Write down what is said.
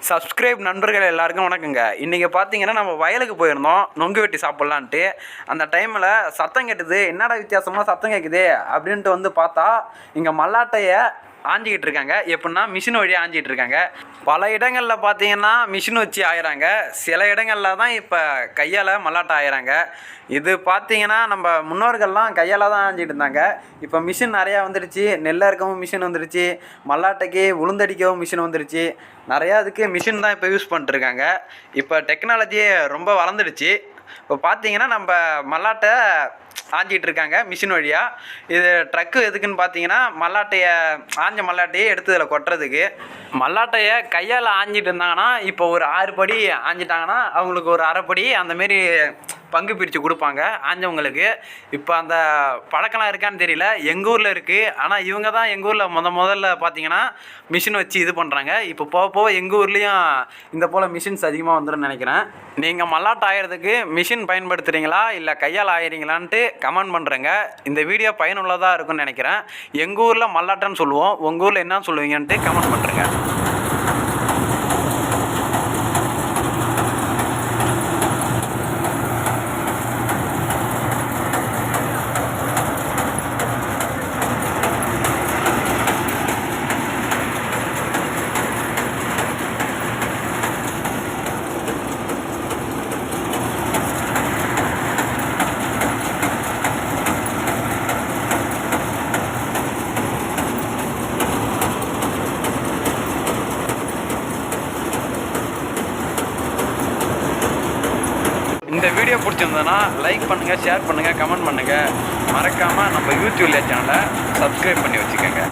Subscribe நண்பர்கள் எல்லாருக்கும் வணக்கங்க. இன்றைக்கி பார்த்தீங்கன்னா நம்ம வயலுக்கு போயிருந்தோம் நொங்கு வெட்டி சாப்பிட்லான்ட்டு. அந்த டைமில் சத்தம் கேட்டுது, என்னடா வித்தியாசமாக சத்தம் கேட்குது அப்படின்ட்டு வந்து பார்த்தா இங்கே மல்லாட்டையை ஆஞ்சிக்கிட்டு இருக்காங்க. எப்படின்னா மிஷின் வழியாக ஆஞ்சிக்கிட்டு இருக்காங்க. பல இடங்களில் பார்த்தீங்கன்னா மிஷின் வச்சு ஆயிறாங்க, சில இடங்களில் தான் இப்போ கையால் மல்லாட்டை ஆயிறாங்க. இது பார்த்தீங்கன்னா நம்ம முன்னோர்கள்லாம் கையால் தான் ஆஞ்சிக்கிட்டு இருந்தாங்க. இப்போ மிஷின் நிறையா வந்துடுச்சு, நெல் அறுக்கவும் மிஷின் வந்துடுச்சு, மல்லாட்டைக்கு உளுந்தடிக்கவும் மிஷின் வந்துடுச்சு. நிறையா அதுக்கு மிஷின் தான் இப்போ யூஸ் பண்ணிட்டுருக்காங்க. இப்போ டெக்னாலஜி ரொம்ப வளர்ந்துடுச்சு. இப்போ பார்த்தீங்கன்னா நம்ம மல்லாட்டை ஆஞ்சிகிட்டு இருக்காங்க மிஷின் வழியாக. இது ட்ரக்கு எதுக்குன்னு பார்த்தீங்கன்னா மல்லாட்டையை ஆஞ்ச மல்லாட்டையை எடுத்து இதில் கொட்டுறதுக்கு. மல்லாட்டையை கையால் ஆஞ்சிட்டு இருந்தாங்கன்னா இப்போ ஒரு 6 படி ஆஞ்சிட்டாங்கன்னா அவங்களுக்கு ஒரு அரைப்படி அந்தமாரி பங்கு பிரித்து கொடுப்பாங்க ஆஞ்சவங்களுக்கு. இப்போ அந்த பழக்கம்லாம் இருக்கான்னு தெரியல, எங்கள் ஊரில் இருக்குது. ஆனால் இவங்க தான் எங்கள் ஊரில் முதல்ல பார்த்தீங்கன்னா மிஷின் வச்சு இது பண்ணுறாங்க. இப்போ போக போக எங்கள் ஊர்லேயும் இந்த போல் மிஷின்ஸ் அதிகமாக வந்துடும் நினைக்கிறேன். நீங்கள் மல்லாட்டை ஆயிறதுக்கு மிஷின் பயன்படுத்துகிறீங்களா இல்லை கையால் ஆயிறீங்களான்ட்டு கமெண்ட் பண்ணுறேங்க. இந்த வீடியோ பயனுள்ளதாக இருக்கும்னு நினைக்கிறேன். எங்கள் ஊரில் மல்லாட்டைன்னு சொல்லுவோம், உங்கள் ஊரில் என்ன சொல்லுவீங்கன்ட்டு கமெண்ட் பண்ணுறேங்க. இந்த வீடியோ பிடிச்சிருந்ததுன்னா லைக் பண்ணுங்கள், ஷேர் பண்ணுங்கள், கமெண்ட் பண்ணுங்கள். மறக்காமல் நம்ம யூடியூப் சேனலை சப்ஸ்கிரைப் பண்ணி வச்சுக்கோங்க.